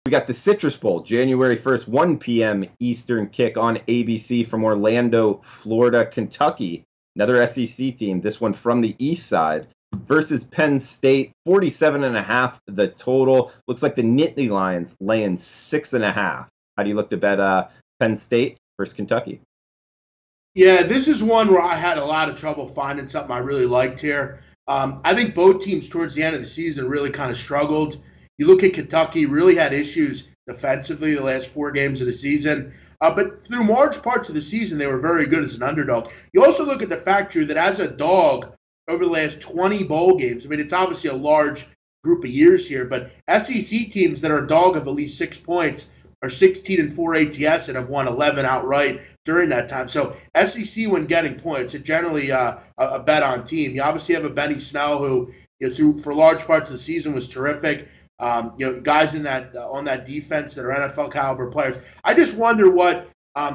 We got the Citrus Bowl, January 1st, 1 p.m. Eastern kick on ABC from Orlando, Florida, Kentucky. Another SEC team, this one from the east side, versus Penn State. 47.5 the total. Looks like the Nittany Lions laying 6.5. How do you look to bet Penn State versus Kentucky? Yeah, this is one where I had a lot of trouble finding something I really liked here. I think both teams towards the end of the season really kind of struggled. You look at Kentucky, really had issues defensively the last 4 games of the season. But through large parts of the season, they were very good as an underdog. You also look at the factor that as a dog over the last 20 bowl games, I mean, it's obviously a large group of years here, but SEC teams that are a dog of at least 6 points are 16-4 ATS and have won 11 outright during that time. So SEC, when getting points, it's generally a bet on team. You obviously have a Benny Snell who, through for large parts of the season, was terrific. Guys in that on that defense that are NFL caliber players. I just wonder what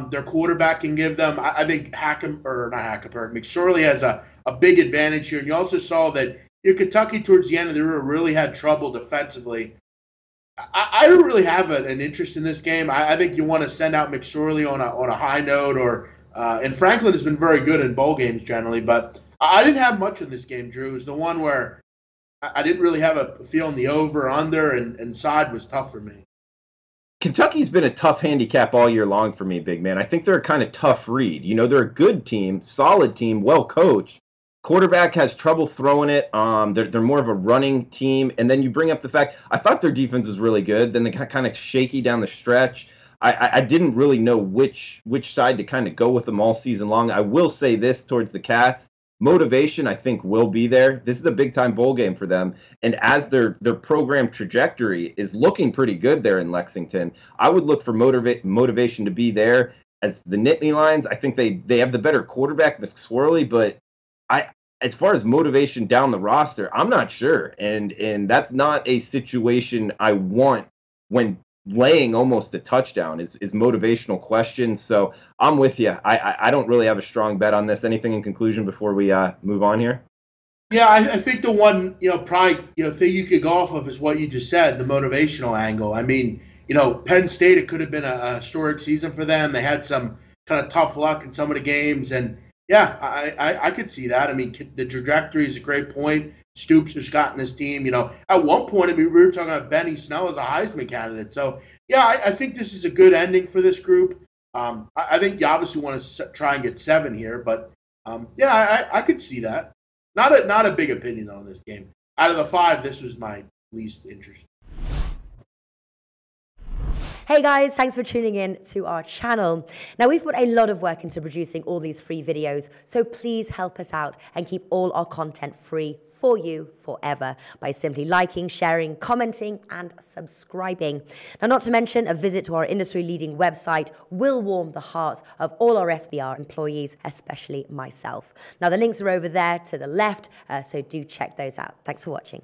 their quarterback can give them. I think McSorley has a big advantage here. And you also saw that Kentucky towards the end of the year really had trouble defensively. I don't really have an interest in this game. I think you want to send out McSorley on a high note, and Franklin has been very good in bowl games generally. But I didn't have much in this game, Drew. It was the one where I didn't really have a feel in the over, under, and side was tough for me. Kentucky's been a tough handicap all year long for me, big man. I think they're a kind of tough read. They're a good team, solid team, well coached. Quarterback has trouble throwing it. They're more of a running team. And then you bring up the fact, I thought their defense was really good. Then they got kind of shaky down the stretch. I didn't really know which side to kind of go with them all season long. I will say this towards the Cats. Motivation, I think, will be there. This is a big-time bowl game for them. And as their program trajectory is looking pretty good there in Lexington, I would look for motivation to be there. As the Nittany Lions, I think they have the better quarterback, McSorley, but as far as motivation down the roster, I'm not sure. And that's not a situation I want when laying almost a touchdown is motivational questions. So I'm with you. I don't really have a strong bet on this. Anything in conclusion before we move on here? Yeah, I think the one, probably, thing you could go off of is what you just said, the motivational angle. I mean, Penn State, it could have been a historic season for them. They had some kind of tough luck in some of the games, and yeah, I could see that. I mean, the trajectory is a great point. Stoops has gotten this team. At one point, we were talking about Benny Snell as a Heisman candidate. So, yeah, I think this is a good ending for this group. I think you obviously want to try and get 7 here, but yeah, I could see that. Not a big opinion on this game. Out of the 5, this was my least interesting. Hey guys, thanks for tuning in to our channel. Now, we've put a lot of work into producing all these free videos, so please help us out and keep all our content free for you forever by simply liking, sharing, commenting, and subscribing. Now, not to mention, a visit to our industry-leading website will warm the hearts of all our SBR employees, especially myself. Now, the links are over there to the left, so do check those out. Thanks for watching.